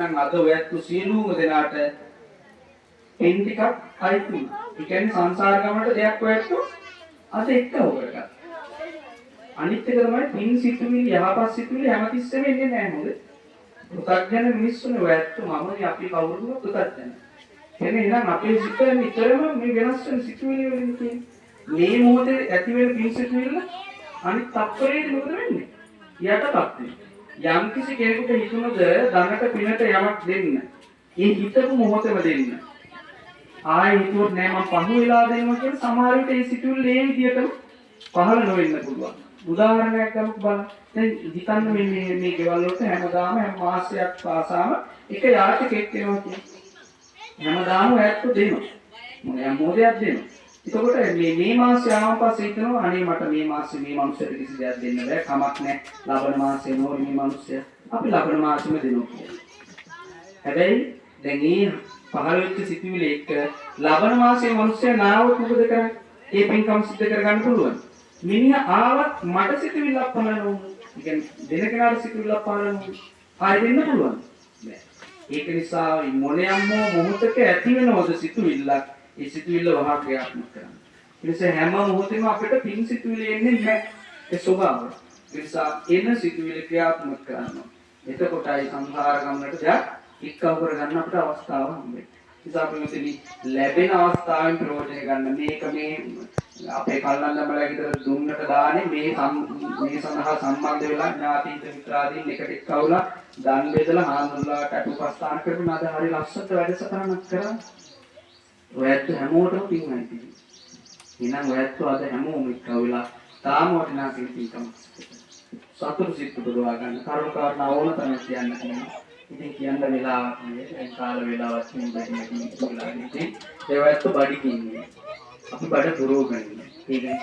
අද ඔයත් සියලුම දෙනාට එන් ටිකක් අයිති වුණා. ඒ කියන්නේ සංසාර ගමනට දෙයක් ඔයත් අද එක්කව කරගත්තා. අනිත් එක තමයි පින් සිතුවිලි යහපත් සිතුවිලි හැමතිස්සෙම එන්නේ නැහැ මොකද? පුතග්ජන මිනිස්සුනේ ඔයත් මමනේ අපි කවුරුත් පුතග්ජන. එන්නේ එහෙනම් අපේ සිත නිතරම මේ වෙනස් වෙන සිතුවිලි වලින් කියන්නේ. මේ මොහොතේ ඇති වෙන පින් සිතුවිල්ල අනිත් තත්පරේදී මොකද වෙන්නේ? යටපත් වෙනවා. යම් කිසි කෙනෙකුට හිතුනද ධනට පිනට යමක් දෙන්න. ඒ හිතපු මොහොතේම දෙන්න. ආයෙ හිතුවොත් නෑ මම පහු වෙලා දෙනවා කියලා සමහර විට ඒ සිතුවිල්ල ඒ විදිහටම පහළ නොවෙන්න පුළුවන්. උදාහරණයක් ගමු බලන්න. දැන් හිතන්න මේ ගෙවල් වලට හැමදාම හැම මාසයක් පාසාම එක යාචකෙක් එනවා කියන්නේ. හැමදාම ඇත්ත දෙනවා. මොන මොදයක් දෙනවා. එතකොට මේ මාසේ ආවන් පස්සේ හිතනවා අනේ මට මේ මාසේ මේ මනුස්සයට කිසි දෙයක් දෙන්න බෑ කමක් නැහැ ලබන මාසේ නෝර මේ මනුස්සයා අපි ලබන මාසෙම දෙනවා කියලා. හැබැයි දැන් මේ පහළ වෙච්ච සිතුවිලි එක්ක ලබන මාසේ මනුස්සයා නාවොත් මොකද කරන්නේ? ඒ පින්කම් සිද්ධ කරගන්න පුළුවන්. මිනිහා ආවත් මට සිතුවිල්ලක් පහළ වුණා. ඒ කියන්නේ දෙන කෙනාට සිතුවිල්ලක් පහළ වුණා. ආයෙ දෙන්න පුළුවන්. නෑ. ඒක නිසා මොනියම්ම මොහොතක ඇති වෙනවද සිතුවිල්ලක් ඒ සිතුවිල්ල වහා ක්‍රියාත්මක කරන්න. ඒ නිසා හැම මොහොතෙම අපිට පින් සිතුවිලි එන්නේ නැහැ. ඒ ස්වභාවය. ඒ නිසා එන සිතුවිලි ක්‍රියාත්මක කරනවා. එතකොටයි සංඛාර ගමනට එක්කව කරගන්න අපිට අවස්ථාව හම්බෙන්නේ. ඒ නිසා අපි මෙතන ලැබෙන අවස්ථාවෙන් ප්‍රයෝජන ගන්න. මේක මේ අපේ කල්ලන්දමලා විතර දුන්නට දාන්නේ මේ සඳහා සම්බන්ධ වෙලා ඥාතීන්ට මිත්‍රාදීන් එකට එක්කවලා දන් බෙදලා හාමුදුරුවෝට අටුපස්ථාන කරපු නේද හරි ලස්සනට වැඩසටහනක් කරා. ඔයත් හැමෝටම පින්වයි තියෙනවා. එහෙනම් ඔයත් අද හැමෝම එක්කවලා තාම වටිනා පින්කම් සතුටු සිත් පුදවා ගන්න කරුණු කාරණා ඕන තරම් කියන්න ඕනේ. ඉතින් කියන්න වෙලාවක් නෑ. දැන් කාල වෙලාවක් නෙමෙයි ඉතින් ඒවත් බඩි කියන්නේ. අපි බඩ පුරවගන්නේ. ඒක නිසා